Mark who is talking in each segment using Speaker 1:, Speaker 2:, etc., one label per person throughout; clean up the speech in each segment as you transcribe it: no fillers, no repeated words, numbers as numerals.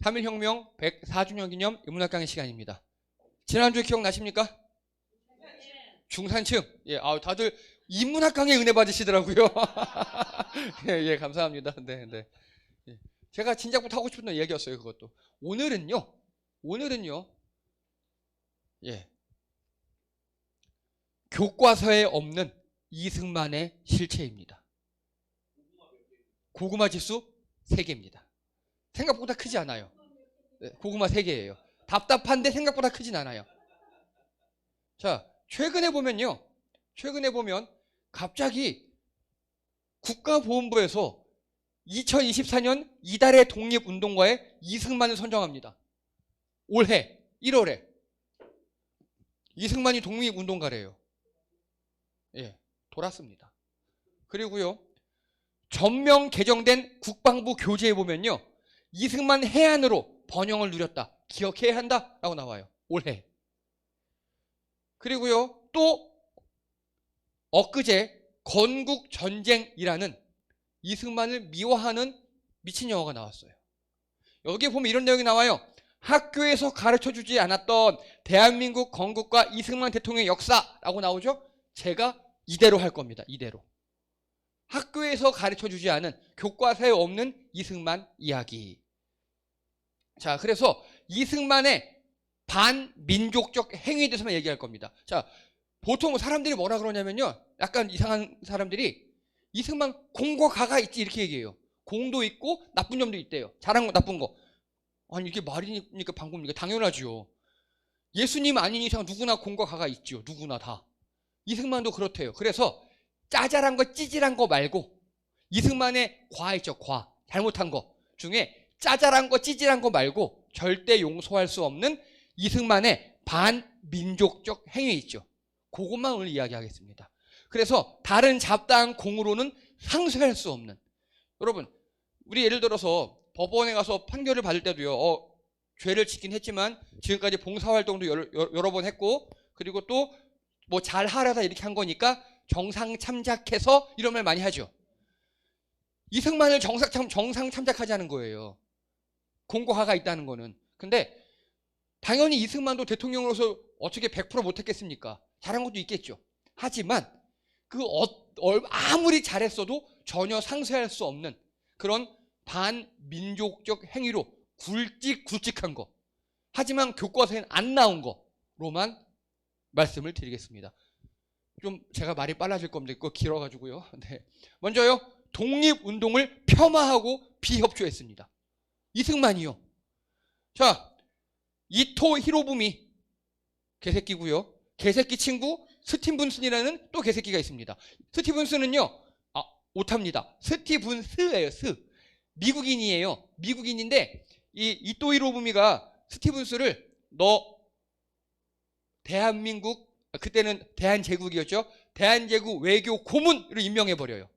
Speaker 1: 3.1혁명 104주년 기념 인문학 강의 시간입니다. 지난주 기억나십니까? 중산층. 예, 다들 인문학 강의 은혜 받으시더라고요. 예, 감사합니다. 네. 예. 제가 진작부터 하고 싶었던 얘기였어요, 그것도. 오늘은요, 예. 교과서에 없는 이승만의 실체입니다. 고구마 지수 3개입니다. 생각보다 크지 않아요. 네, 고구마 3개예요. 답답한데 생각보다 크진 않아요. 자, 최근에 보면 갑자기 국가보훈부에서 2024년 이달의 독립운동가에 이승만을 선정합니다. 올해 1월에 이승만이 독립운동가래요. 예, 돌았습니다. 그리고요, 전면 개정된 국방부 교재에 보면요, 이승만 해안으로 번영을 누렸다, 기억해야 한다 라고 나와요. 올해. 그리고요, 또 엊그제 건국전쟁이라는 이승만을 미화하는 미친 영화가 나왔어요. 여기에 보면 이런 내용이 나와요. 학교에서 가르쳐주지 않았던 대한민국 건국과 이승만 대통령의 역사라고 나오죠. 제가 이대로 할 겁니다. 이대로. 학교에서 가르쳐주지 않은, 교과서에 없는 이승만 이야기. 자, 그래서 이승만의 반민족적 행위에 대해서만 얘기할 겁니다. 자, 보통 사람들이 뭐라 그러냐면요, 약간 이상한 사람들이 이승만 공과 가가 있지 이렇게 얘기해요. 공도 있고 나쁜 점도 있대요. 잘한 거, 나쁜 거. 아니, 이게 말이니까 방법입니까? 당연하지요. 예수님 아닌 이상 누구나 공과 가가 있지요. 누구나 다. 이승만도 그렇대요. 그래서 짜잘한 거, 찌질한 거 말고 이승만의 과 있죠. 과. 잘못한 거 중에 짜잘한 거, 찌질한 거 말고 절대 용서할 수 없는 이승만의 반민족적 행위 있죠. 그것만 오늘 이야기하겠습니다. 그래서 다른 잡다한 공으로는 상쇄할 수 없는. 여러분, 우리 예를 들어서 법원에 가서 판결을 받을 때도요, 죄를 짓긴 했지만 지금까지 봉사활동도 여러 번 했고, 그리고 또 뭐 잘하려다 이렇게 한 거니까 정상 참작해서 이런 말 많이 하죠. 이승만을 정상 참작하자는 거예요. 공고화가 있다는 거는. 근데 당연히 이승만도 대통령으로서 어떻게 100% 못했겠습니까? 잘한 것도 있겠죠. 하지만 아무리 잘했어도 전혀 상쇄할 수 없는 그런 반민족적 행위로 굵직굵직한 거, 하지만 교과서에는 안 나온 거로만 말씀을 드리겠습니다. 좀 제가 말이 빨라질 겁니다. 그거 길어가지고요. 네. 먼저요, 독립운동을 폄하하고 비협조했습니다. 이승만이요. 자, 이토 히로부미 개새끼고요. 개새끼 친구 스티븐슨이라는 또 개새끼가 있습니다. 스티븐슨은요, 오탑니다. 스티븐스예요. 미국인이에요. 미국인인데 이 이토 히로부미가 스티븐스를 너 대한민국, 그때는 대한제국이었죠. 대한제국 외교 고문으로 임명해버려요.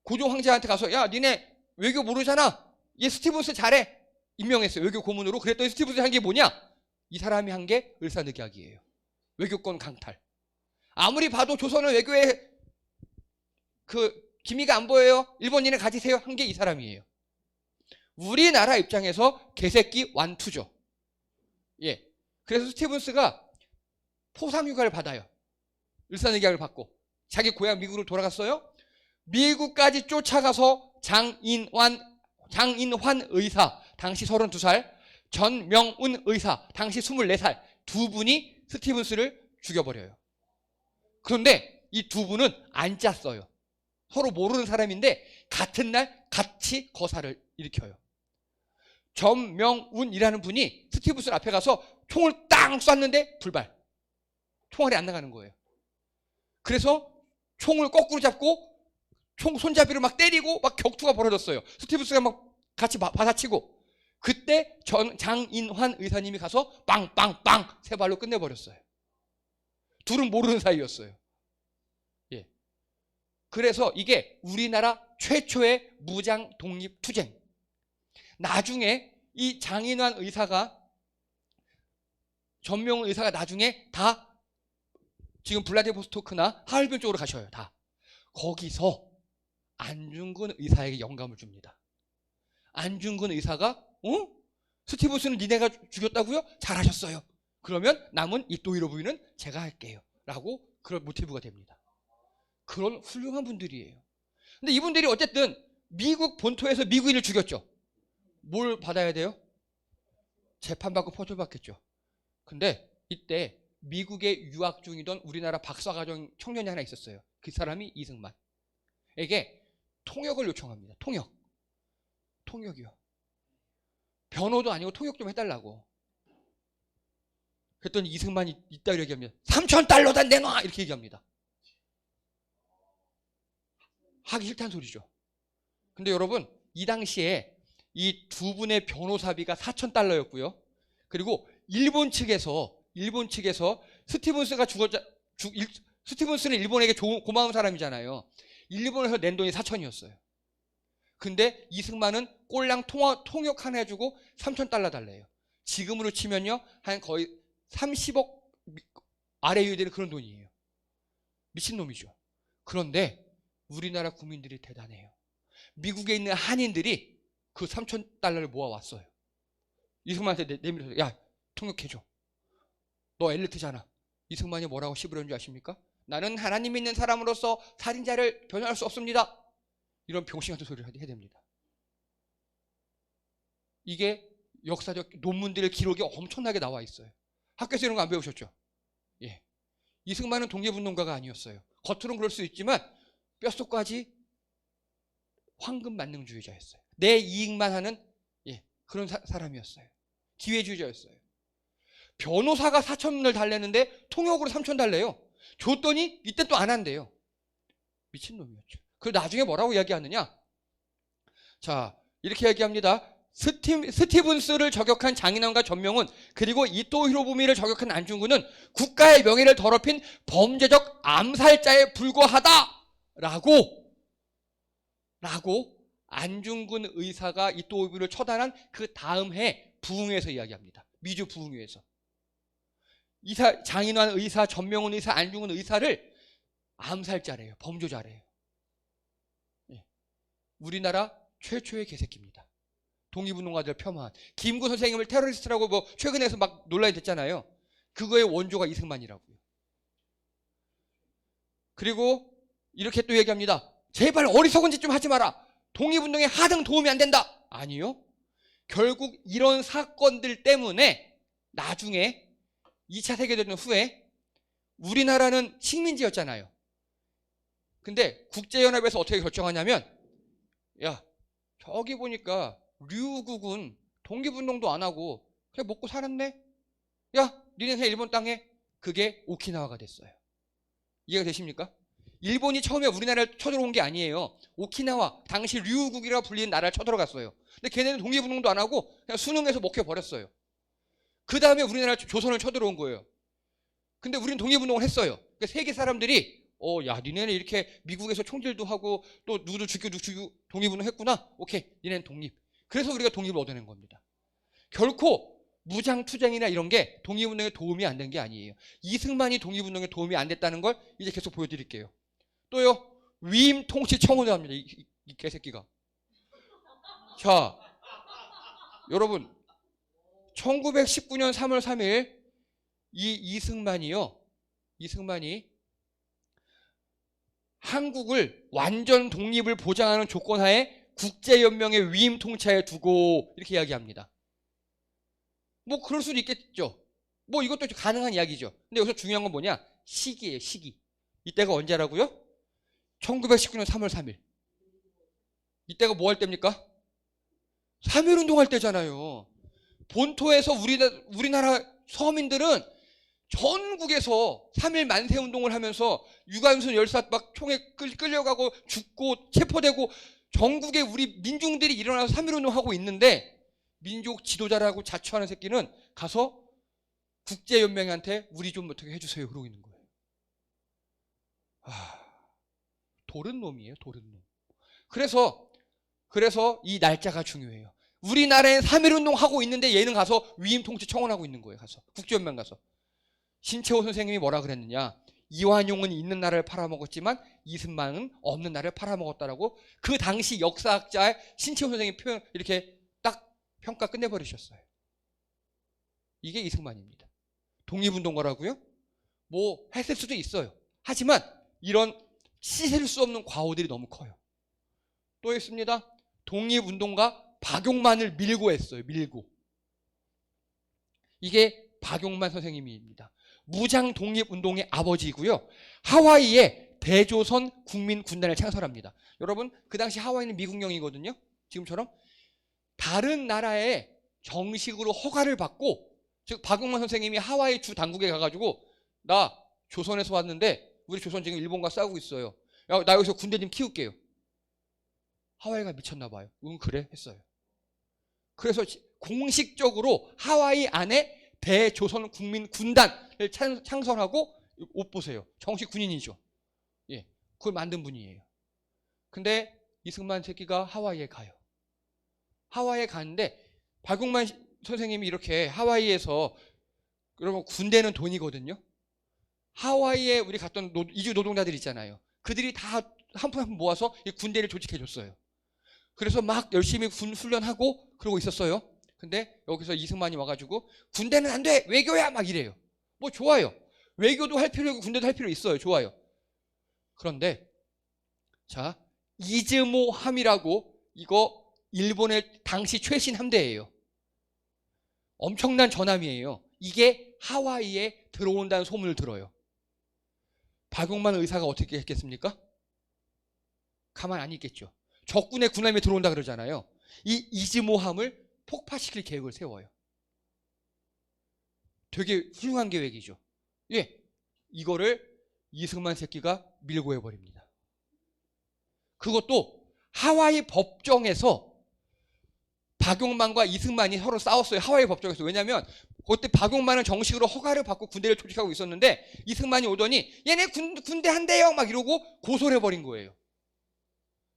Speaker 1: 고종 황제한테 가서, 야, 니네 외교 모르잖아. 얘 스티븐스 잘해. 임명했어요. 외교 고문으로. 그랬더니 스티븐스 한 게 뭐냐? 이 사람이 한 게 을사늑약이에요. 외교권 강탈. 아무리 봐도 조선은 외교에 기미가 안 보여요. 일본인을 가지세요. 한 게 이 사람이에요. 우리나라 입장에서 개새끼 완투죠. 예. 그래서 스티븐스가 포상휴가를 받아요. 을사늑약을 받고 자기 고향 미국으로 돌아갔어요. 미국까지 쫓아가서 장인환 의사, 당시 32살, 전명운 의사, 당시 24살, 두 분이 스티븐스를 죽여버려요. 그런데 이 두 분은 안 짰어요. 서로 모르는 사람인데 같은 날 같이 거사를 일으켜요. 전명운이라는 분이 스티븐스 앞에 가서 총을 땅 쐈는데 불발. 총알이 안 나가는 거예요. 그래서 총을 거꾸로 잡고 총 손잡이로 막 때리고 막 격투가 벌어졌어요. 스티븐스가 막 같이 받아치고, 그때 장인환 의사님이 가서 빵빵빵 세 발로 끝내버렸어요. 둘은 모르는 사이였어요. 예. 그래서 이게 우리나라 최초의 무장 독립 투쟁. 나중에 이 장인환 의사가, 전명훈 의사가 나중에 다 지금 블라디보스토크나 하얼빈 쪽으로 가셔요. 다. 거기서 안중근 의사에게 영감을 줍니다. 안중근 의사가 스티븐슨을 니네가 죽였다고요? 잘하셨어요. 그러면 남은 이토히로 부인은 제가 할게요. 라고 그런 모티브가 됩니다. 그런 훌륭한 분들이에요. 근데 이분들이 어쨌든 미국 본토에서 미국인을 죽였죠. 뭘 받아야 돼요? 재판받고 포철받겠죠. 근데 이때 미국에 유학 중이던 우리나라 박사과정 청년이 하나 있었어요. 그 사람이 이승만에게 통역을 요청합니다. 통역이요. 변호도 아니고 통역 좀 해달라고. 그랬더니 이승만이 이따 이렇게 얘기합니다. 3,000달러다 내놔! 이렇게 얘기합니다. 하기 싫다는 소리죠. 근데 여러분, 이 당시에 이 두 분의 변호사비가 4,000달러였고요. 그리고 일본 측에서 스티븐슨은 일본에게 고마운 사람이잖아요. 일본에서 낸 돈이 4,000이었어요. 근데 이승만은 꼴랑 통역 하나 해주고 3,000달러 달래요. 지금으로 치면요, 한 거의 30억 아래 유되는 그런 돈이에요. 미친놈이죠. 그런데 우리나라 국민들이 대단해요. 미국에 있는 한인들이 그 3,000달러를 모아왔어요. 이승만한테 내밀어서 야, 통역해줘. 너 엘리트잖아. 이승만이 뭐라고 씹으려는 줄 아십니까? 나는 하나님 믿는 사람으로서 살인자를 변호할 수 없습니다. 이런 병신 같은 소리를 해야 됩니다. 이게 역사적 논문들의 기록이 엄청나게 나와 있어요. 학교에서 이런 거 안 배우셨죠? 예. 이승만은 독립운동가가 아니었어요. 겉으로는 그럴 수 있지만 뼛속까지 황금 만능주의자였어요. 내 이익만 하는 그런 사람이었어요. 기회주의자였어요. 변호사가 4,000을 달래는데 통역으로 3,000 달래요. 줬더니 이때 또 안 한대요. 미친놈이었죠. 그리고 나중에 뭐라고 이야기하느냐? 자, 이렇게 얘기합니다. 스티븐스를 저격한 장인환과 전명훈, 그리고 이토 히로부미를 저격한 안중근은 국가의 명예를 더럽힌 범죄적 암살자에 불과하다라고 안중근 의사가 이토 히로부미를 처단한 그 다음 해 부흥회에서 이야기합니다. 미주 부흥회에서. 장인환 의사, 전명훈 의사, 안중근 의사를 암살자래요. 범죄자래요. 우리나라 최초의 개새끼입니다. 독립운동가들 폄하한. 김구 선생님을 테러리스트라고 최근에서 막 논란이 됐잖아요. 그거의 원조가 이승만이라고요. 그리고 이렇게 또 얘기합니다. 제발 어리석은 짓 좀 하지 마라. 독립운동에 하등 도움이 안 된다. 아니요. 결국 이런 사건들 때문에 나중에 2차 세계대전 후에 우리나라는 식민지였잖아요. 근데 국제연합에서 어떻게 결정하냐면, 야, 저기 보니까 류국은 독립운동도 안 하고 그냥 먹고 살았네? 야, 니네 그냥 일본 땅에. 그게 오키나와가 됐어요. 이해가 되십니까? 일본이 처음에 우리나라를 쳐들어온 게 아니에요. 오키나와, 당시 류국이라고 불리는 나라를 쳐들어갔어요. 근데 걔네는 독립운동도 안 하고 그냥 수능해서 먹혀버렸어요. 그 다음에 우리나라 조선을 쳐들어온 거예요. 근데 우리는 독립운동을 했어요. 그러니까 세계 사람들이 야, 니네는 이렇게 미국에서 총질도 하고 또 누구도 죽이고 독립운동 했구나. 오케이, 니네는 독립. 그래서 우리가 독립을 얻어낸 겁니다. 결코 무장투쟁이나 이런 게 독립운동에 도움이 안 된 게 아니에요. 이승만이 독립운동에 도움이 안 됐다는 걸 이제 계속 보여드릴게요. 또요, 위임 통치 청원을 합니다. 이 개새끼가. 자, 여러분, 1919년 3월 3일 이승만이 한국을 완전 독립을 보장하는 조건하에 국제연맹의 위임 통치하에 두고 이렇게 이야기합니다. 그럴 수도 있겠죠. 이것도 가능한 이야기죠. 근데 여기서 중요한 건 뭐냐? 시기예요, 시기. 이때가 언제라고요? 1919년 3월 3일. 이때가 뭐 할 때입니까? 3.1운동 할 때잖아요. 본토에서 우리나라 서민들은 전국에서 3.1 만세운동을 하면서 유관순 열사 막 총에 끌려가고 죽고 체포되고 전국에 우리 민중들이 일어나서 3.1운동 하고 있는데 민족 지도자라고 자처하는 새끼는 가서 국제연맹한테 우리 좀 어떻게 해주세요 그러고 있는 거예요. 도른 놈이에요, 도른 놈. 그래서 이 날짜가 중요해요. 우리나라에 3.1운동 하고 있는데 얘는 가서 위임 통치 청원하고 있는 거예요. 가서 국제연맹 가서. 신채호 선생님이 뭐라 그랬느냐? 이완용은 있는 나라를 팔아먹었지만 이승만은 없는 나라를 팔아먹었다라고 그 당시 역사학자의 신채호 선생님이 표현 이렇게 딱 평가 끝내버리셨어요. 이게 이승만입니다. 독립운동가라고요? 뭐 했을 수도 있어요. 하지만 이런 씻을 수 없는 과오들이 너무 커요. 또 있습니다. 독립운동가 박용만을 밀고 했어요. 밀고. 이게 박용만 선생님입니다. 무장 독립운동의 아버지이고요. 하와이에 대조선 국민군단을 창설합니다. 여러분, 그 당시 하와이는 미국령이거든요. 지금처럼 다른 나라에 정식으로 허가를 받고, 즉 박용만 선생님이 하와이 주 당국에 가가지고 나 조선에서 왔는데 우리 조선 지금 일본과 싸우고 있어요. 야, 나 여기서 군대 좀 키울게요. 하와이가 미쳤나 봐요. 응, 그래 했어요. 그래서 공식적으로 하와이 안에 대조선 국민군단을 창설하고, 옷 보세요. 정식 군인이죠. 예, 그걸 만든 분이에요. 근데 이승만 새끼가 하와이에 가요. 하와이에 가는데 박용만 선생님이 이렇게 하와이에서, 그러면 군대는 돈이거든요. 하와이에 우리 갔던 이주 노동자들 있잖아요. 그들이 다 한 푼 한 푼 모아서 이 군대를 조직해 줬어요. 그래서 막 열심히 군 훈련하고 그러고 있었어요. 근데 여기서 이승만이 와가지고 군대는 안 돼! 외교야! 막 이래요. 뭐 좋아요. 외교도 할 필요 있고 군대도 할 필요 있어요. 좋아요. 그런데 자, 이즈모함이라고, 이거 일본의 당시 최신 함대예요. 엄청난 전함이에요. 이게 하와이에 들어온다는 소문을 들어요. 박용만 의사가 어떻게 했겠습니까? 가만 안 있겠죠. 적군의 군함이 들어온다 그러잖아요. 이 이즈모함을 폭파시킬 계획을 세워요. 되게 훌륭한 계획이죠. 예, 이거를 이승만 새끼가 밀고 해버립니다. 그것도 하와이 법정에서 박용만과 이승만이 서로 싸웠어요. 하와이 법정에서. 왜냐하면 그때 박용만은 정식으로 허가를 받고 군대를 조직하고 있었는데 이승만이 오더니 얘네 군대 한대요 막 이러고 고소를 해버린 거예요.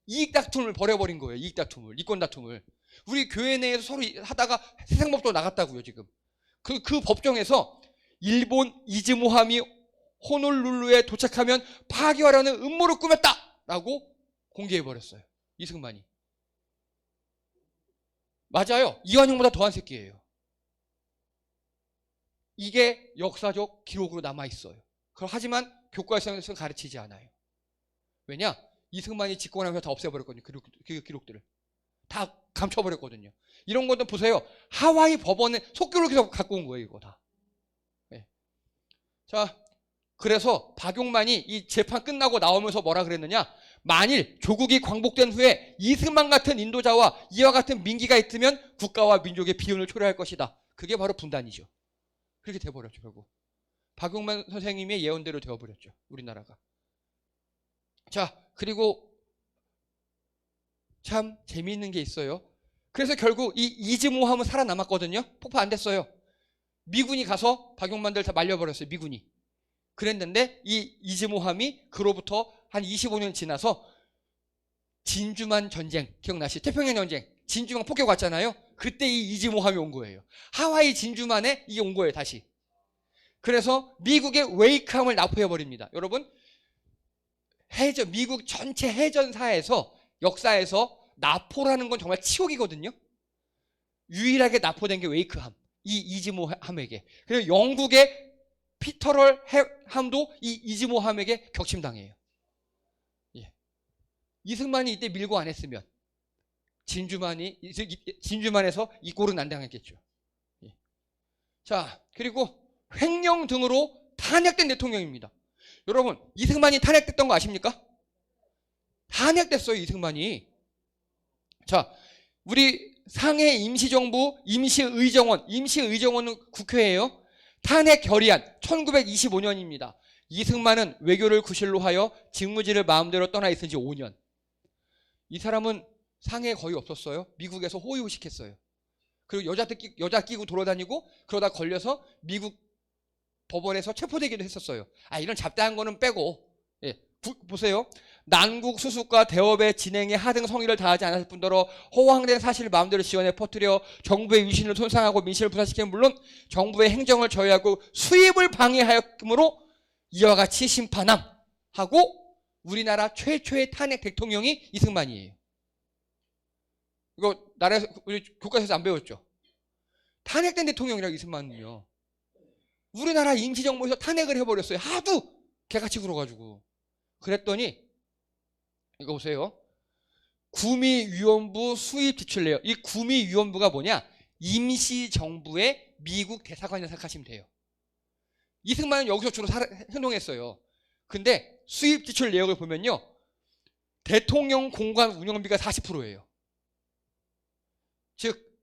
Speaker 1: 이익 다툼을 벌여버린 거예요. 이익 다툼을, 이권 다툼을. 우리 교회 내에서 서로 하다가 세상법도 나갔다고요. 지금 그 법정에서 일본 이즈모함이 호놀룰루에 도착하면 파괴하려는 음모를 꾸몄다라고 공개해버렸어요. 이승만이. 맞아요. 이완용보다 더한 새끼예요. 이게 역사적 기록으로 남아있어요. 하지만 교과서에서는 가르치지 않아요. 왜냐? 이승만이 집권하면서 다 없애버렸거든요. 그 기록들을. 다 감춰버렸거든요. 이런 것도 보세요. 하와이 법원에 속기록에서 갖고 온 거예요. 이거 다. 네. 자, 그래서 박용만이 이 재판 끝나고 나오면서 뭐라 그랬느냐? 만일 조국이 광복된 후에 이승만 같은 인도자와 이와 같은 민기가 있으면 국가와 민족의 비운을 초래할 것이다. 그게 바로 분단이죠. 그렇게 돼버렸죠. 결국 박용만 선생님의 예언대로 되어버렸죠. 우리나라가. 자, 그리고 참 재미있는 게 있어요. 그래서 결국 이 이즈모함은 살아남았거든요. 폭파 안 됐어요. 미군이 가서 박용만들 다 말려버렸어요. 미군이. 그랬는데 이 이즈모함이 그로부터 한 25년 지나서 진주만 전쟁 기억나시죠? 태평양 전쟁. 진주만 폭격 왔잖아요. 그때 이 이즈모함이 온 거예요. 하와이 진주만에 이게 온 거예요. 다시. 그래서 미국의 웨이크함을 납포해버립니다. 여러분, 미국 전체 해전사에서, 역사에서 납포라는 건 정말 치욕이거든요. 유일하게 납포된 게 웨이크함, 이 이즈모함에게. 그리고 영국의 피터럴 함도 이 이즈모함에게 격침당해요. 예. 이승만이 이때 밀고 안 했으면 진주만에서 이 꼴은 안 당했겠죠. 예. 자, 그리고 횡령 등으로 탄핵된 대통령입니다. 여러분, 이승만이 탄핵됐던 거 아십니까? 탄핵됐어요, 이승만이. 자, 우리 상해 임시정부 임시의정원은 국회예요. 탄핵 결의안 1925년입니다. 이승만은 외교를 구실로 하여 직무지를 마음대로 떠나 있은 지 5년. 이 사람은 상해에 거의 없었어요. 미국에서 호의호식했어요. 그리고 여자 끼고 돌아다니고 그러다 걸려서 미국 법원에서 체포되기도 했었어요. 이런 잡다한 거는 빼고, 예, 보세요. 난국 수습과 대업의 진행에 하등 성의를 다하지 않았을 뿐더러 허황된 사실을 마음대로 지어내 퍼뜨려 정부의 위신을 손상하고 민심을 부사시키는 물론 정부의 행정을 저해하고 수입을 방해하였으므로 이와 같이 심판함 하고 우리나라 최초의 탄핵 대통령이 이승만이에요. 이거 나라에서 우리 교과서에서 안 배웠죠? 탄핵된 대통령이라고 이승만은요. 우리나라 임시정부에서 탄핵을 해버렸어요. 하도 개같이 굴어가지고. 그랬더니 이거 보세요. 구미위원부 수입 지출내역. 이 구미위원부가 뭐냐? 임시정부의 미국 대사관이라고 생각하시면 돼요. 이승만은 여기서 주로 행동했어요. 근데 수입 지출 내역을 보면요. 대통령 공관 운영비가 40%예요. 즉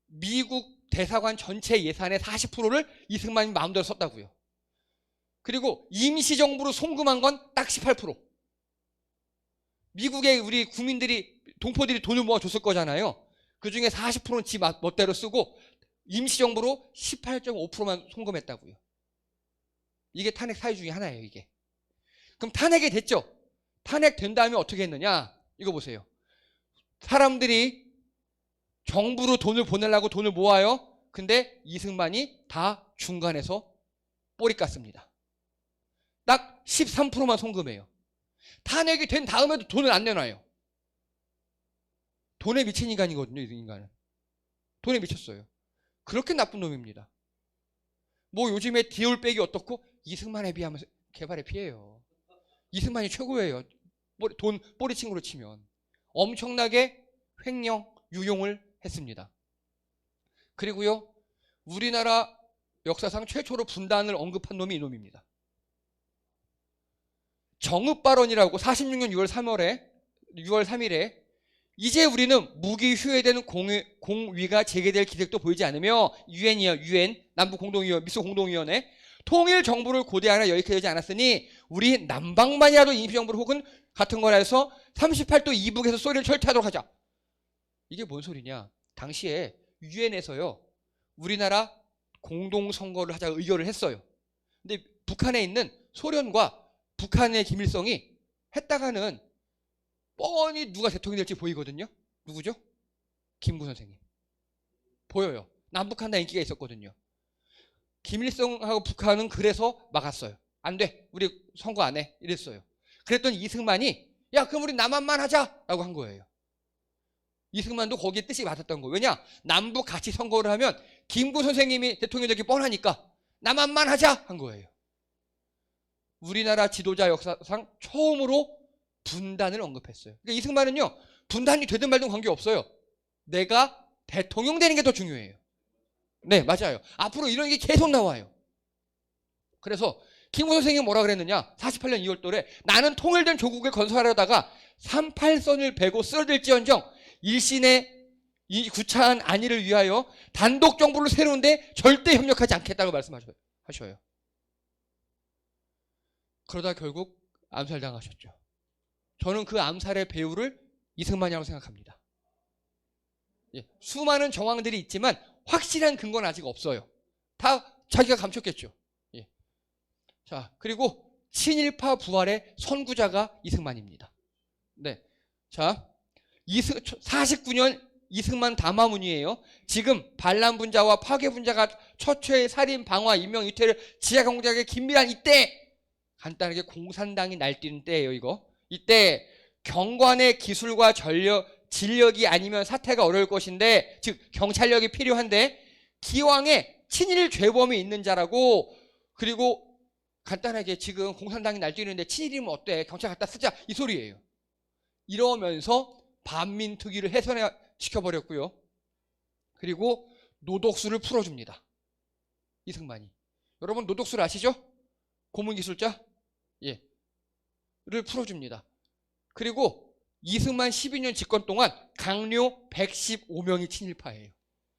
Speaker 1: 미국 대사관 전체 예산의 40%를 이승만이 마음대로 썼다고요. 그리고 임시정부로 송금한 건 딱 18%. 미국의 우리 국민들이 동포들이 돈을 모아줬을 거잖아요. 그중에 40%는 지 멋대로 쓰고 임시정부로 18.5%만 송금했다고요. 이게 탄핵 사유 중에 하나예요. 이게. 그럼 탄핵이 됐죠. 탄핵된 다음에 어떻게 했느냐. 이거 보세요. 사람들이 정부로 돈을 보내려고 돈을 모아요. 근데 이승만이 다 중간에서 꼬리 깠습니다. 딱 13%만 송금해요. 탄핵이 된 다음에도 돈을 안 내놔요. 돈에 미친 인간이거든요. 이 인간은. 돈에 미쳤어요. 그렇게 나쁜 놈입니다. 뭐 요즘에 디올백이 어떻고 이승만에 비하면 개발에 피해요. 이승만이 최고예요. 돈 뿌리친구로 치면. 엄청나게 횡령, 유용을 했습니다. 그리고요. 우리나라 역사상 최초로 분단을 언급한 놈이 이놈입니다. 정읍발언이라고 46년 6월 3일에 이제 우리는 무기 휴회되는 공위가 재개될 기색도 보이지 않으며 UN 남북공동위원 미소 공동위원회 통일 정부를 고대하나 여의케 않았으니 우리 남방만이라도 임시정부를 혹은 같은 거라 해서 38도 이북에서 소리를 철퇴하도록 하자. 이게 뭔 소리냐? 당시에 UN에서요 우리나라 공동선거를 하자 의결을 했어요. 근데 북한에 있는 소련과 북한의 김일성이 했다가는 뻔히 누가 대통령이 될지 보이거든요. 누구죠? 김구 선생님. 보여요. 남북한 다 인기가 있었거든요. 김일성하고 북한은 그래서 막았어요. 안 돼. 우리 선거 안 해. 이랬어요. 그랬더니 이승만이 야 그럼 우리 남한만 하자 라고 한 거예요. 이승만도 거기에 뜻이 맞았던 거예요. 왜냐? 남북 같이 선거를 하면 김구 선생님이 대통령 되기 뻔하니까 남한만 하자 한 거예요. 우리나라 지도자 역사상 처음으로 분단을 언급했어요. 그러니까 이승만은요 분단이 되든 말든 관계없어요. 내가 대통령 되는 게 더 중요해요. 네 맞아요. 앞으로 이런 게 계속 나와요. 그래서 김구 선생님이 뭐라 그랬느냐. 48년 2월달에 나는 통일된 조국을 건설하려다가 38선을 베고 쓰러질지언정 일신의 이 구차한 안위를 위하여 단독 정부를 세우는데 절대 협력하지 않겠다고 말씀하셔요. 그러다 결국 암살당하셨죠. 저는 그 암살의 배후를 이승만이라고 생각합니다. 예, 수많은 정황들이 있지만 확실한 근거는 아직 없어요. 다 자기가 감췄겠죠. 예. 자, 그리고 친일파 부활의 선구자가 이승만입니다. 네. 자, 49년 이승만 담화문이에요. 지금 반란분자와 파괴분자가 처처의 살인, 방화, 인명, 유태를 지하공작에 긴밀한 이때 간단하게 공산당이 날뛰는 때예요. 이때 경관의 기술과 진력이 아니면 사태가 어려울 것인데 즉 경찰력이 필요한데 기왕에 친일 죄범이 있는 자라고 그리고 간단하게 지금 공산당이 날뛰는데 친일이면 어때? 경찰 갖다 쓰자 이 소리예요. 이러면서 반민특위를 훼손시켜버렸고요. 그리고 노독수를 풀어줍니다. 이승만이. 여러분 노독수를 아시죠? 고문기술자? 예. 를 풀어줍니다. 그리고 이승만 12년 집권 동안 강료 115명이 친일파예요.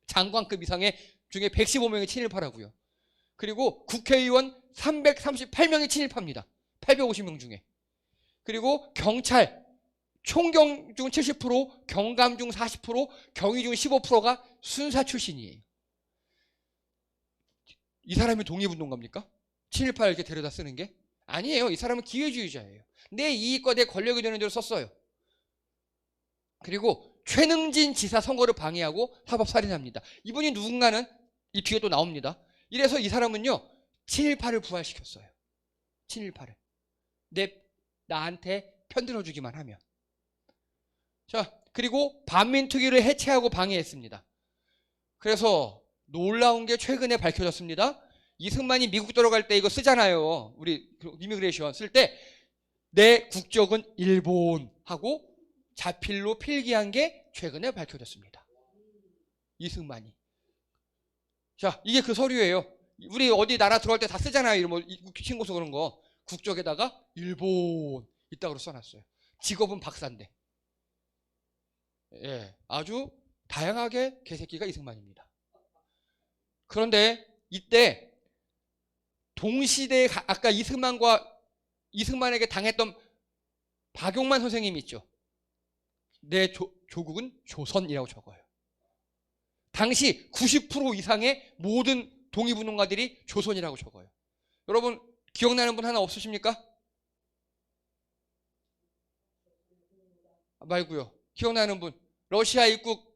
Speaker 1: 장관급 이상의 중에 115명이 친일파라고요. 그리고 국회의원 338명이 친일파입니다. 850명 중에. 그리고 경찰 총경 중 70%, 경감 중 40%, 경위 중 15%가 순사 출신이에요. 이 사람이 독립운동가입니까? 친일파 이렇게 데려다 쓰는 게? 아니에요. 이 사람은 기회주의자예요. 내 이익과 내 권력이 되는 대로 썼어요. 그리고 최능진 지사 선거를 방해하고 사법살인합니다. 이분이 누군가는 이 뒤에 또 나옵니다. 이래서 이 사람은요 친일파를 부활시켰어요. 친일파를. 나한테 편들어주기만 하면. 자, 그리고 반민특위를 해체하고 방해했습니다. 그래서 놀라운 게 최근에 밝혀졌습니다. 이승만이 미국 들어갈 때 이거 쓰잖아요. 우리 이미그레이션 쓸 때 내 국적은 일본 하고 자필로 필기한 게 최근에 밝혀졌습니다. 이승만이. 자, 이게 그 서류예요. 우리 어디 나라 들어갈 때 다 쓰잖아요. 뭐 신고서 그런 거. 국적에다가 일본 이따구로 써놨어요. 직업은 박사인데. 예, 아주 다양하게 개새끼가 이승만입니다. 그런데 이때 동시대에 아까 이승만에게 당했던 박용만 선생님이 있죠. 내 조국은 조선이라고 적어요. 당시 90% 이상의 모든 독립운동가들이 조선이라고 적어요. 여러분 기억나는 분 하나 없으십니까? 말고요. 기억나는 분. 러시아 입국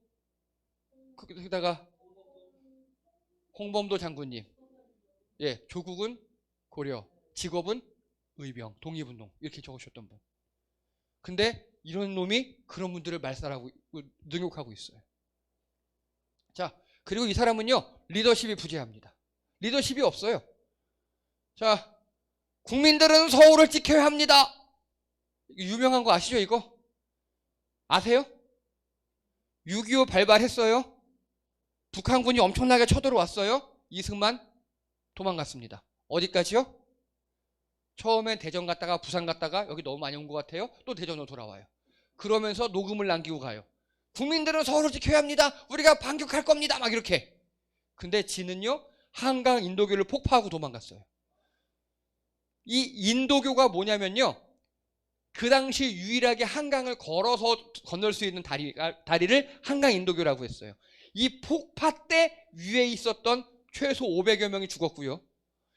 Speaker 1: 거기다가 홍범도 장군님. 예, 조국은 고려, 직업은 의병, 독립운동 이렇게 적으셨던 분. 근데 이런 놈이 그런 분들을 말살하고 능욕하고 있어요. 자, 그리고 이 사람은요 리더십이 부재합니다. 리더십이 없어요. 자, 국민들은 서울을 지켜야 합니다. 유명한 거 아시죠 이거? 아세요? 6.25 발발했어요. 북한군이 엄청나게 쳐들어왔어요. 이승만 도망갔습니다. 어디까지요? 처음엔 대전 갔다가 부산 갔다가 여기 너무 많이 온 것 같아요. 또 대전으로 돌아와요. 그러면서 녹음을 남기고 가요. 국민들은 서울을 지켜야 합니다. 우리가 반격할 겁니다. 막 이렇게. 근데 지는요 한강 인도교를 폭파하고 도망갔어요. 이 인도교가 뭐냐면요, 그 당시 유일하게 한강을 걸어서 건널 수 있는 다리를 한강 인도교라고 했어요. 이 폭파 때 위에 있었던 최소 500여 명이 죽었고요.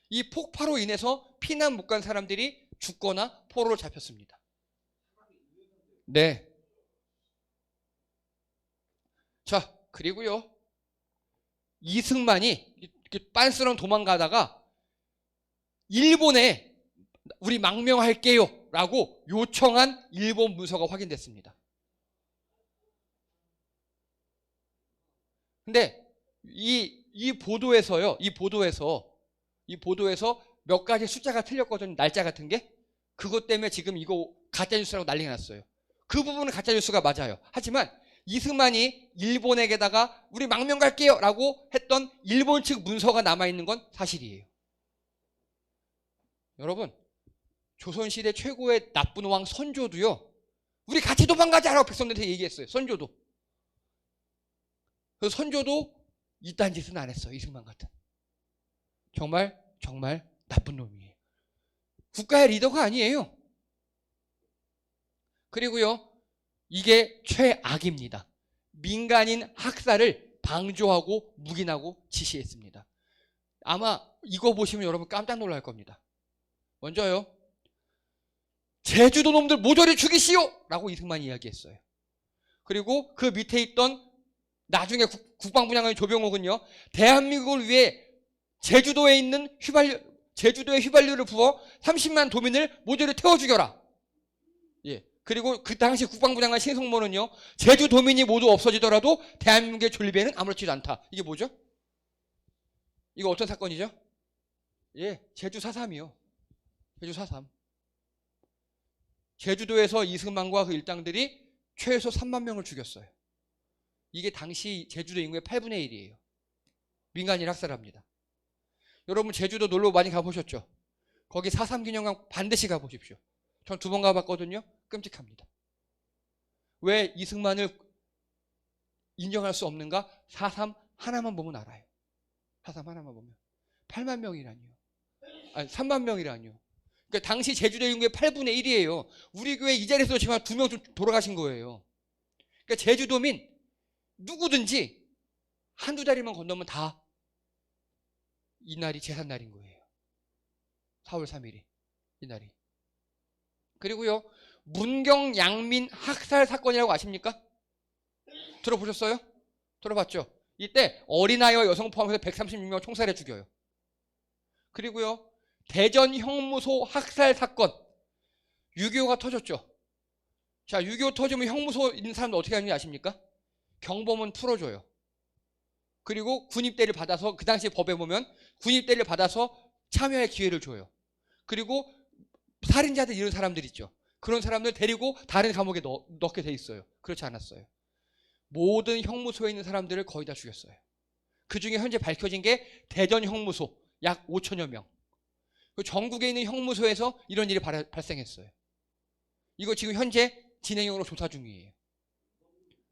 Speaker 1: 이 폭파로 인해서 피난 못 간 사람들이 죽거나 포로로 잡혔습니다. 네. 자, 그리고요 이승만이 이렇게 빤스런 도망가다가 일본에 우리 망명할게요 라고 요청한 일본 문서가 확인됐습니다. 근데 이 보도에서 몇 가지 숫자가 틀렸거든요. 날짜 같은 게. 그것 때문에 지금 이거 가짜뉴스라고 난리가 났어요. 그 부분은 가짜뉴스가 맞아요. 하지만 이승만이 일본에게다가 우리 망명 갈게요 라고 했던 일본 측 문서가 남아있는 건 사실이에요. 여러분, 조선시대 최고의 나쁜 왕 선조도요 우리 같이 도망가자라고 백성들한테 얘기했어요. 선조도. 그래서 선조도 이딴 짓은 안 했어요. 이승만 같은. 정말 나쁜 놈이에요. 국가의 리더가 아니에요. 그리고요 이게 최악입니다. 민간인 학살을 방조하고 묵인하고 지시했습니다. 아마 이거 보시면 여러분 깜짝 놀랄 겁니다. 먼저요, 제주도 놈들 모조리 죽이시오! 라고 이승만이 이야기했어요. 그리고 그 밑에 있던 나중에 국방부 장관인 조병옥은요, 대한민국을 위해 제주도에 휘발유를 부어 30만 도민을 모조리 태워 죽여라. 예. 그리고 그 당시 국방부 장관 신성모는요, 제주도민이 모두 없어지더라도 대한민국의 존립에는 아무렇지도 않다. 이게 뭐죠? 이거 어떤 사건이죠? 예, 제주 4.3이요. 제주 4.3. 제주도에서 이승만과 그 일당들이 최소 3만 명을 죽였어요. 이게 당시 제주도 인구의 8분의 1이에요. 민간인 학살합니다. 여러분 제주도 놀러 많이 가보셨죠? 거기 4.3 기념관 반드시 가보십시오. 전 2번 가봤거든요. 끔찍합니다. 왜 이승만을 인정할 수 없는가? 4.3 하나만 보면 알아요. 4.3 하나만 보면. 8만 명이라니요. 아니 3만 명이라니요. 그러니까 당시 제주도 인구의 8분의 1이에요. 우리 교회 이 자리에서 지금 2명 좀 돌아가신 거예요. 그러니까 제주도민 누구든지 한두 다리만 건너면 다 이날이 제삿날인 거예요. 4월 3일이 이날이. 그리고요 문경 양민 학살 사건이라고 아십니까? 들어보셨어요? 들어봤죠? 이때 어린아이와 여성 포함해서 136명 총살해 죽여요. 그리고요, 대전 형무소 학살 사건. 6.25가 터졌죠. 자, 6.25 터지면 형무소 있는 사람들 어떻게 하는지 아십니까? 경범은 풀어줘요. 그리고 군입대를 받아서, 그 당시 법에 보면 군입대를 받아서 참여의 기회를 줘요. 그리고 살인자들 이런 사람들 있죠. 그런 사람들 데리고 다른 감옥에 넣게 돼 있어요. 그렇지 않았어요. 모든 형무소에 있는 사람들을 거의 다 죽였어요. 그 중에 현재 밝혀진 게 대전 형무소 약 5천여 명. 전국에 있는 형무소에서 이런 일이 발생했어요. 이거 지금 현재 진행형으로 조사 중이에요.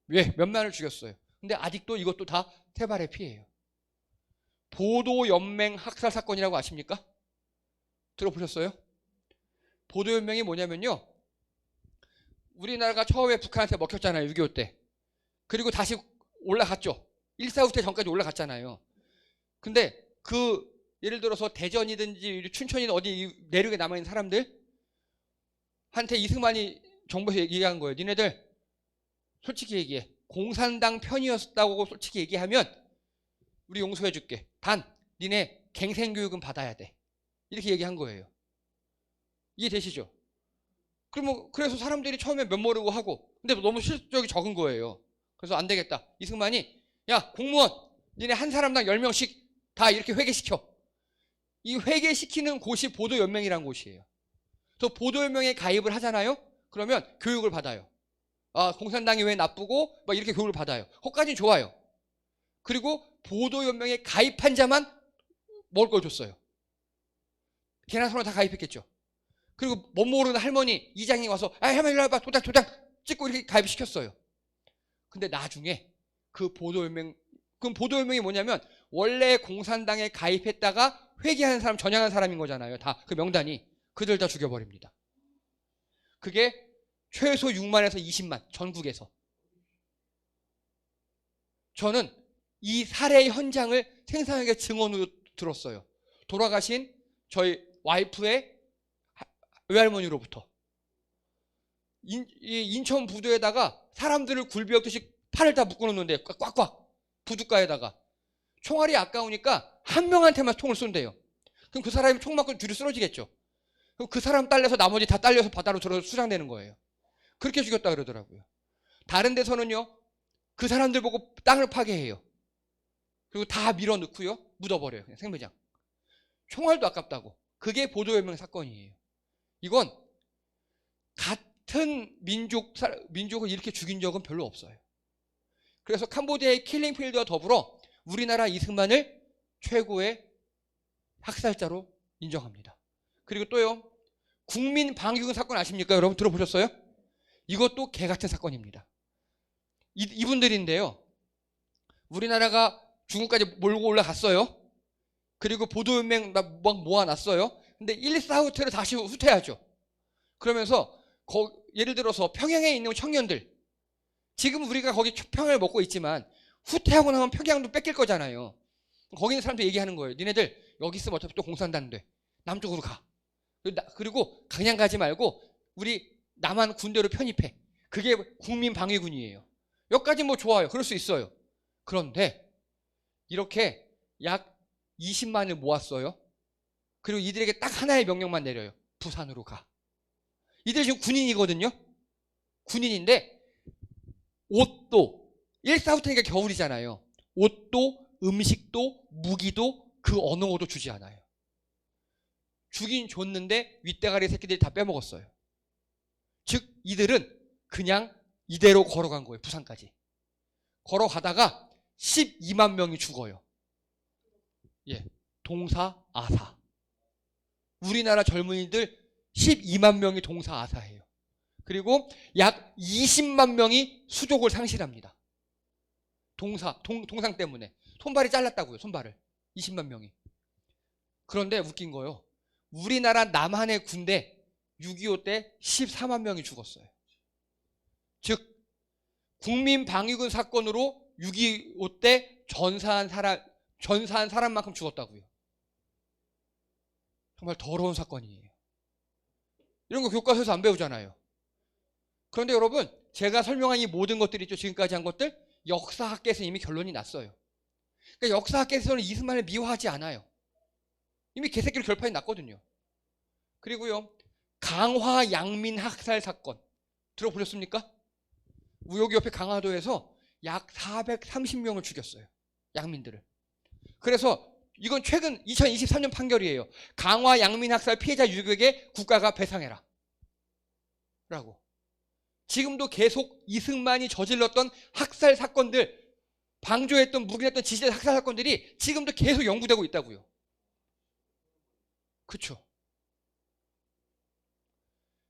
Speaker 1: 왜? 몇만을 죽였어요. 근데 아직도 이것도 다 태발의 피해예요. 보도연맹 학살 사건이라고 아십니까? 들어보셨어요? 보도연맹이 뭐냐면요, 우리나라가 처음에 북한한테 먹혔잖아요. 6.25 때. 그리고 다시 올라갔죠. 1.4 때 전까지 올라갔잖아요. 근데 예를 들어서 대전이든지 춘천이든 어디 내륙에 남아있는 사람들 한테 이승만이 정부에서 얘기한 거예요. 니네들 솔직히 얘기해. 공산당 편이었다고 솔직히 얘기하면 우리 용서해줄게. 단 니네 갱생교육은 받아야 돼. 이렇게 얘기한 거예요. 이해되시죠? 그래서 사람들이 처음에 면모르고 하고, 근데 너무 실적이 적은 거예요. 그래서 안 되겠다. 이승만이, 야, 공무원, 니네 한 사람당 10명씩 다 이렇게 회계시켜. 이 회계시키는 곳이 보도연맹이라는 곳이에요. 또 보도연맹에 가입을 하잖아요? 그러면 교육을 받아요. 아, 공산당이 왜 나쁘고, 막 이렇게 교육을 받아요. 그것까지는 좋아요. 그리고 보도연맹에 가입한 자만 먹을 걸 줬어요. 걔나 서로 다 가입했겠죠. 그리고 못 모르는 할머니, 이장이 와서, 아, 할머니 일로 와봐. 도장 찍고 이렇게 가입시켰어요. 근데 나중에 그럼 보도연맹이 뭐냐면, 원래 공산당에 가입했다가 회귀하는 사람, 전향한 사람인 거잖아요. 다 그 명단이. 그들 다 죽여버립니다. 그게 최소 6만에서 20만, 전국에서. 저는 이 살해 현장을 생생하게 증언으로 들었어요. 돌아가신 저희 와이프의 외할머니로부터. 인천 부두에다가 사람들을 굴비었듯이 팔을 다 묶어놓는데, 꽉꽉 부둣가에다가. 총알이 아까우니까 한 명한테만 총을 쏜대요. 그럼 그 사람이 총 맞고 뒤로 쓰러지겠죠. 그럼 그 사람 딸려서 나머지 다 딸려서 바다로 들어서 수장되는 거예요. 그렇게 죽였다 그러더라고요. 다른 데서는요, 그 사람들 보고 땅을 파괴해요. 그리고 다 밀어넣고요, 묻어버려요. 그냥 생매장. 총알도 아깝다고. 그게 보도연맹 사건이에요. 이건 같은 민족을 이렇게 죽인 적은 별로 없어요. 그래서 캄보디아의 킬링필드와 더불어 우리나라 이승만을 최고의 학살자로 인정합니다. 그리고 또요, 국민방위군 사건 아십니까? 여러분 들어보셨어요? 이것도 개같은 사건입니다. 이분들인데요, 우리나라가 중국까지 몰고 올라갔어요. 그리고 보도연맹 막 모아놨어요. 근데 1.4 후퇴를 다시 후퇴하죠. 그러면서 예를 들어서 평양에 있는 청년들, 지금 우리가 거기 평양을 먹고 있지만 후퇴하고 나면 평양도 뺏길 거잖아요. 거기 있는 사람들 얘기하는 거예요. 니네들 여기 있으면 어차피 또 공산당 돼. 남쪽으로 가. 그리고 그냥 가지 말고 우리 남한 군대로 편입해. 그게 국민방위군이에요. 여기까지 뭐 좋아요. 그럴 수 있어요. 그런데 이렇게 약 20만을 모았어요. 그리고 이들에게 딱 하나의 명령만 내려요. 부산으로 가. 이들 지금 군인이거든요. 군인인데 옷도 1.4 후퇴니까 겨울이잖아요. 옷도 음식도 무기도 그 어느 옷도 주지 않아요. 주긴 줬는데 윗대가리 새끼들이 다 빼먹었어요. 즉 이들은 그냥 이대로 걸어간 거예요. 부산까지. 걸어가다가 12만 명이 죽어요. 예, 동사 아사. 우리나라 젊은이들 12만 명이 동사 아사해요. 그리고 약 20만 명이 수족을 상실합니다. 동상 때문에. 손발이 잘랐다고요. 손발을. 20만 명이. 그런데 웃긴 거요, 우리나라 남한의 군대 6.25 때 14만 명이 죽었어요. 즉 국민방위군 사건으로 6.25 때 전사한 사람만큼 죽었다고요. 정말 더러운 사건이에요. 이런 거 교과서에서 안 배우잖아요. 그런데 여러분, 제가 설명한 이 모든 것들이 있죠. 지금까지 한 것들, 역사학계에서 이미 결론이 났어요. 그러니까 역사학계에서는 이승만을 미화하지 않아요. 이미 개새끼로 결판이 났거든요. 그리고요, 강화 양민 학살 사건 들어보셨습니까? 우여기 옆에 강화도에서 약 430명을 죽였어요. 양민들을. 그래서 이건 최근 2023년 판결이에요. 강화 양민 학살 피해자 유족에게 국가가 배상해라 라고. 지금도 계속 이승만이 저질렀던 학살 사건들, 방조했던, 묵인했던, 지시했던 학살 사건들이 지금도 계속 연구되고 있다고요. 그렇죠.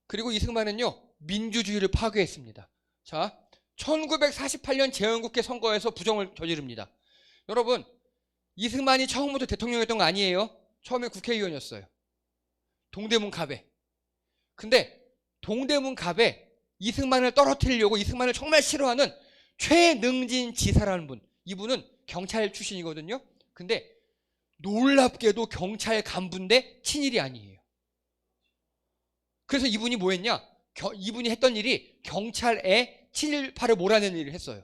Speaker 1: 그리고 이승만은요, 민주주의를 파괴했습니다. 자, 1948년 재헌국회 선거에서 부정을 저지릅니다. 여러분, 이승만이 처음부터 대통령이었던 거 아니에요. 처음에 국회의원이었어요. 동대문 갑에. 근데 동대문 갑에 이승만을 떨어뜨리려고, 이승만을 정말 싫어하는 최능진 지사라는 분, 이분은 경찰 출신이거든요. 근데 놀랍게도 경찰 간부인데 친일이 아니에요. 그래서 이분이 뭐 했냐? 이분이 했던 일이 경찰에 친일파를 몰아내는 일을 했어요.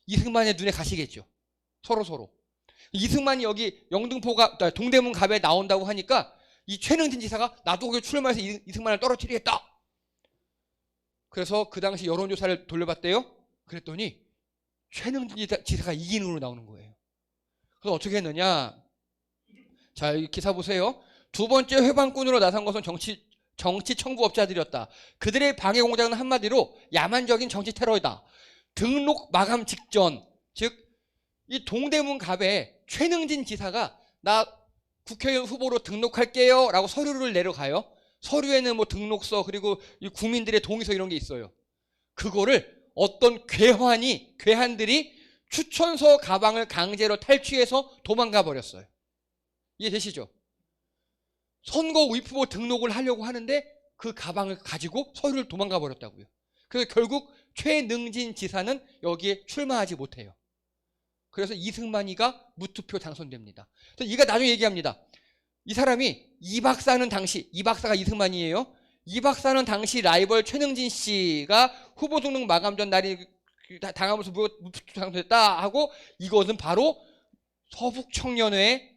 Speaker 1: 이승만의 눈에 가시겠죠. 서로. 이승만이 여기 영등포가 동대문 갑에 나온다고 하니까 이 최능진 지사가 나도 거기 출마해서 이승만을 떨어뜨리겠다. 그래서 그 당시 여론조사를 돌려봤대요. 그랬더니 최능진 지사가 이기는 으로 나오는 거예요. 그래서 어떻게 했느냐? 자, 여기 기사 보세요. 두 번째 회방꾼으로 나선 것은 정치 청부업자들이었다. 그들의 방해 공작은 한마디로 야만적인 정치 테러이다. 등록 마감 직전, 즉 이 동대문 갑에 최능진 지사가 나 국회의원 후보로 등록할게요 라고 서류를 내려가요. 서류에는 뭐 등록서 그리고 이 국민들의 동의서 이런 게 있어요. 그거를 어떤 괴한들이 추천서 가방을 강제로 탈취해서 도망가 버렸어요. 이해되시죠? 선거 후보 등록을 하려고 하는데 그 가방을 가지고 서류를 도망가 버렸다고요. 그래서 결국 최능진 지사는 여기에 출마하지 못해요. 그래서 이승만이가 무투표 당선됩니다. 그래서 이가 나중에 얘기합니다. 이 사람이 이 박사가 이승만이에요. 이 박사는 당시 라이벌 최능진 씨가 후보 등록 마감 전 날이 당하면서 무투표 당선됐다 하고, 이것은 바로 서북청년회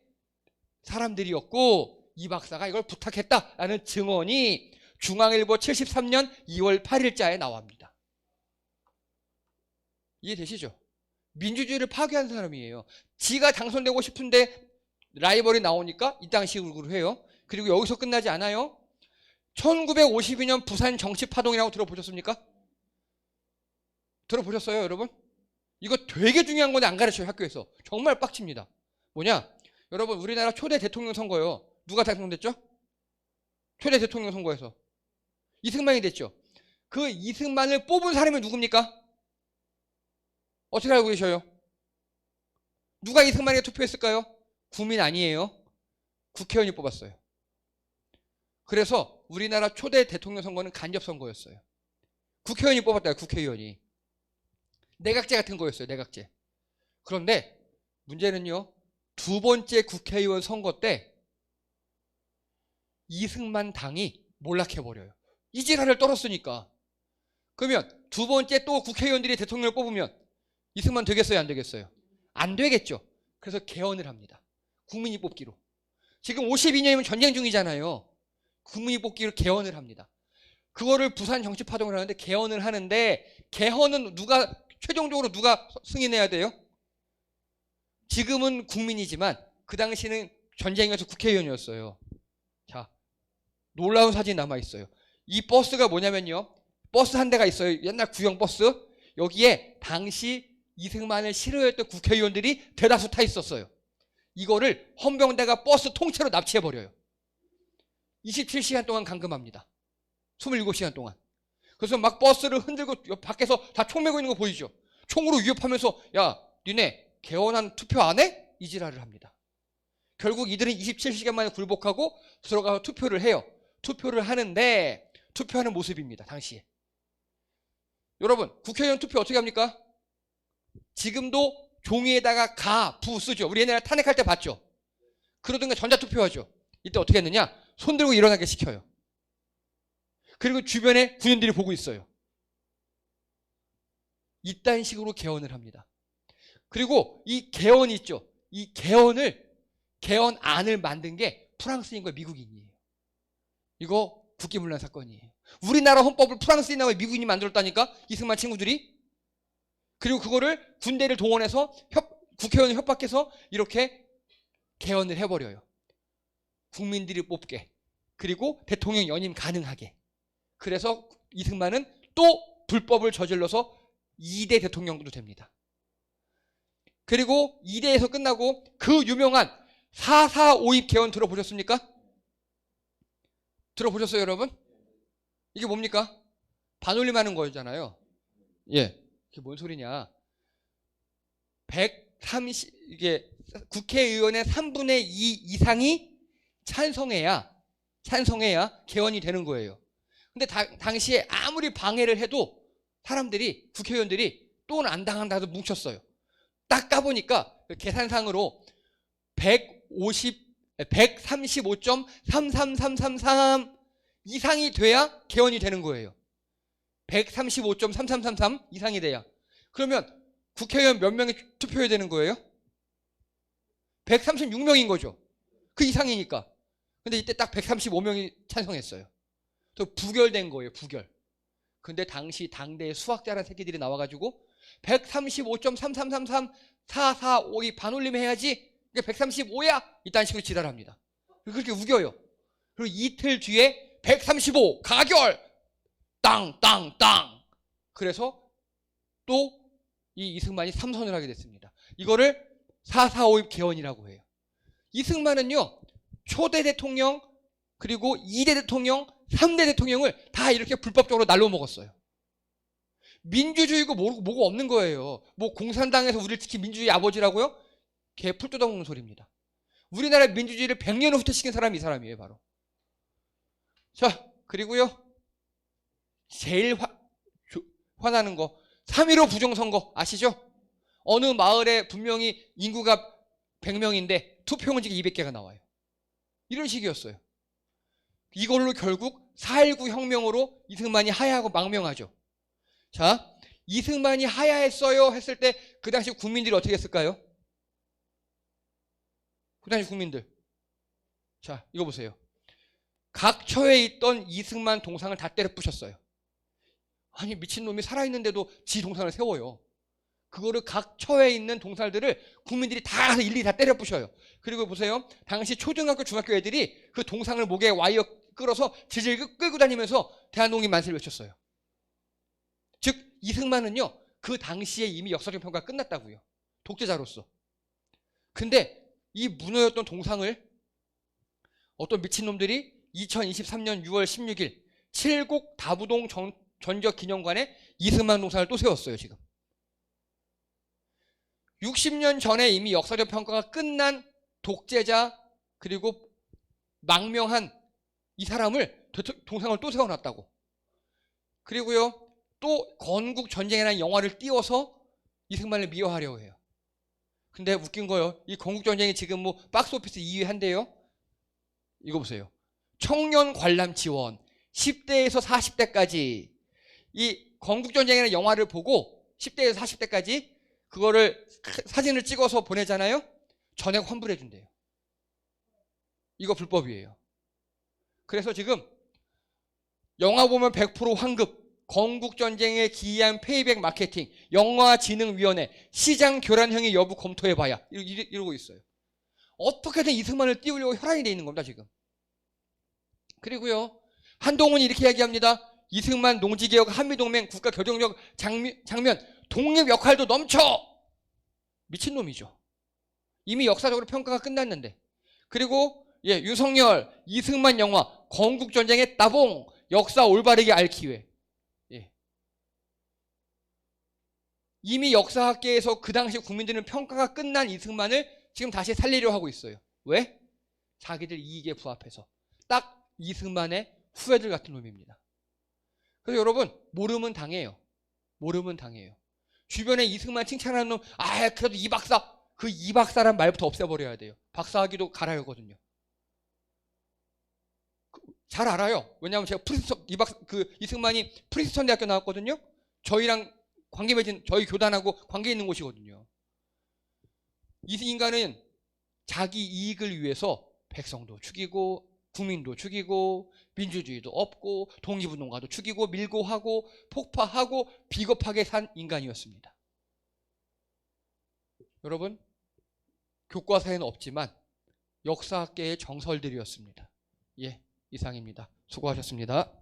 Speaker 1: 사람들이었고 이 박사가 이걸 부탁했다라는 증언이 중앙일보 73년 2월 8일자에 나옵니다. 이해되시죠? 민주주의를 파괴한 사람이에요. 지가 당선되고 싶은데 라이벌이 나오니까 이딴 식으로 해요. 그리고 여기서 끝나지 않아요. 1952년 부산 정치파동이라고 들어보셨습니까? 들어보셨어요, 여러분? 이거 되게 중요한 건데 안 가르쳐요, 학교에서. 정말 빡칩니다. 뭐냐? 여러분, 우리나라 초대 대통령 선거요. 누가 당선됐죠? 초대 대통령 선거에서 이승만이 됐죠. 그 이승만을 뽑은 사람이 누굽니까? 어떻게 알고 계셔요? 누가 이승만에게 투표했을까요? 국민 아니에요. 국회의원이 뽑았어요. 그래서 우리나라 초대 대통령 선거는 간접 선거였어요. 국회의원이 뽑았다요. 국회의원이. 내각제 같은 거였어요. 내각제. 그런데 문제는요, 두 번째 국회의원 선거 때 이승만 당이 몰락해버려요. 이지라를 떨었으니까. 그러면 두 번째 또 국회의원들이 대통령을 뽑으면 이승만 되겠어요? 안 되겠어요? 안 되겠죠. 그래서 개헌을 합니다. 국민이 뽑기로. 지금 52년이면 전쟁 중이잖아요. 국민이 뽑기로 개헌을 합니다. 그거를 부산 정치파동을 하는데, 개헌을 하는데, 개헌은 최종적으로 누가 승인해야 돼요? 지금은 국민이지만 그 당시는 전쟁에서 국회의원이었어요. 자, 놀라운 사진이 남아있어요. 이 버스가 뭐냐면요, 버스 한 대가 있어요. 옛날 구형 버스. 여기에 당시 이승만을 싫어했던 국회의원들이 대다수 타 있었어요. 이거를 헌병대가 버스 통째로 납치해버려요. 27시간 동안 감금합니다. 27시간 동안. 그래서 막 버스를 흔들고 밖에서 다 총 메고 있는 거 보이죠? 총으로 위협하면서 야, 니네 개헌안 투표 안 해? 이지랄을 합니다. 결국 이들은 27시간 만에 굴복하고 들어가서 투표를 해요. 투표를 하는데, 투표하는 모습입니다. 당시에. 여러분, 국회의원 투표 어떻게 합니까? 지금도 종이에다가 가, 부 쓰죠. 우리 옛날에 탄핵할 때 봤죠? 그러던가 전자투표하죠. 이때 어떻게 했느냐? 손 들고 일어나게 시켜요. 그리고 주변에 군인들이 보고 있어요. 이딴 식으로 개헌을 합니다. 그리고 이 개헌이 있죠. 이 개헌안을 만든 게 프랑스인 거예요, 미국인이에요. 이거 국기문란 사건이에요. 우리나라 헌법을 프랑스인하고 미국인이 만들었다니까, 이승만 친구들이. 그리고 그거를 군대를 동원해서 국회의원을 협박해서 이렇게 개헌을 해버려요. 국민들이 뽑게. 그리고 대통령 연임 가능하게. 그래서 이승만은 또 불법을 저질러서 2대 대통령도 됩니다. 그리고 2대에서 끝나고 그 유명한 4.4 5.입 개헌 들어보셨습니까? 들어보셨어요, 여러분? 이게 뭡니까? 반올림하는 거잖아요. 예. 이게 뭔 소리냐? 130, 이게 국회의원의 3분의 2 이상이 찬성해야 개헌이 되는 거예요. 근데 당시에 아무리 방해를 해도 사람들이, 국회의원들이 또는 안 당한다 해서 뭉쳤어요. 딱 까보니까 계산상으로 135.33333 이상이 돼야 개헌이 되는 거예요. 135.3333 이상이 돼야. 그러면 국회의원 몇 명이 투표해야 되는 거예요? 136명인 거죠. 그 이상이니까. 근데 이때 딱 135명이 찬성했어요. 또 부결된 거예요, 부결. 근데 당시 당대의 수학자라는 새끼들이 나와가지고 135.3333 4.4 5.2 반올림 해야지. 이게 135야. 이딴 식으로 지랄합니다. 그렇게 우겨요. 그리고 이틀 뒤에 135 가결. 땅. 그래서 또 이 이승만이 3선을 하게 됐습니다. 이거를 4.4 5.2 개헌이라고 해요. 이승만은요, 초대 대통령, 그리고 2대 대통령, 3대 대통령을 다 이렇게 불법적으로 날로 먹었어요. 민주주의고 뭐고 없는 거예요. 뭐 공산당에서 우리를 지킨 민주주의 아버지라고요? 개 풀 뜯어먹는 소리입니다. 우리나라 민주주의를 100년을 후퇴시킨 사람이 이 사람이에요, 바로. 자, 그리고요, 제일 화나는 거, 3.15 부정선거 아시죠? 어느 마을에 분명히 인구가 100명인데 투표용지가 200개가 나와요. 이런 식이었어요. 이걸로 결국 4.19 혁명으로 이승만이 하야하고 망명하죠. 자, 이승만이 하야했어요 했을 때 그 당시 국민들이 어떻게 했을까요? 그 당시 국민들. 자, 이거 보세요. 각 처에 있던 이승만 동상을 다 때려 부셨어요. 아니, 미친놈이 살아있는데도 지 동상을 세워요. 그거를 각 처에 있는 동상들을 국민들이 다 일일이 다 때려 부셔요. 그리고 보세요. 당시 초등학교, 중학교 애들이 그 동상을 목에 와이어 끌어서 질질 끌고 다니면서 대한독립 만세를 외쳤어요. 즉, 이승만은요, 그 당시에 이미 역사적 평가가 끝났다고요. 독재자로서. 근데 이 무너졌던 동상을 어떤 미친놈들이 2023년 6월 16일 칠곡 다부동 전적 기념관에 이승만 동상을 또 세웠어요, 지금. 60년 전에 이미 역사적 평가가 끝난 독재자, 그리고 망명한 이 사람을 동상을 또 세워놨다고. 그리고요, 또 건국 전쟁이라는 영화를 띄워서 이승만을 미워하려고 해요. 근데 웃긴 거요, 이 건국 전쟁이 지금 뭐 박스오피스 2위 한대요. 이거 보세요. 청년 관람 지원 10대에서 40대까지 이 건국 전쟁이라는 영화를 보고 10대에서 40대까지 그거를 사진을 찍어서 보내잖아요. 전액 환불해 준대요. 이거 불법이에요. 그래서 지금 영화 보면 100% 환급, 건국전쟁에 기이한 페이백 마케팅, 영화진흥위원회, 시장 교란행위 여부 검토해봐야 이러고 있어요. 어떻게든 이승만을 띄우려고 혈안이 돼 있는 겁니다, 지금. 그리고요, 한동훈이 이렇게 이야기합니다. 이승만 농지개혁 한미동맹 국가결정력 장면 독립 역할도 넘쳐. 미친놈이죠. 이미 역사적으로 평가가 끝났는데. 그리고 윤석열 이승만 영화 건국전쟁의 따봉 역사 올바르게 알 기회. 이미 역사학계에서 그 당시 국민들은 평가가 끝난 이승만을 지금 다시 살리려 하고 있어요. 왜? 자기들 이익에 부합해서. 딱 이승만의 후예들 같은 놈입니다. 그래서 여러분, 모르면 당해요. 모르면 당해요. 주변에 이승만 칭찬하는 놈, 그래도 이 박사, 그 이 박사란 말부터 없애버려야 돼요. 박사하기도 갈아요거든요. 잘 알아요. 왜냐하면 제가 이승만이 프린스턴 대학교 나왔거든요. 저희랑 관계 맺은, 저희 교단하고 관계 있는 곳이거든요. 이 인간은 자기 이익을 위해서 백성도 죽이고 국민도 죽이고 민주주의도 없고 독립운동가도 죽이고 밀고 하고 폭파하고 비겁하게 산 인간이었습니다. 여러분, 교과서에는 없지만 역사학계의 정설들이었습니다. 예, 이상입니다. 수고하셨습니다.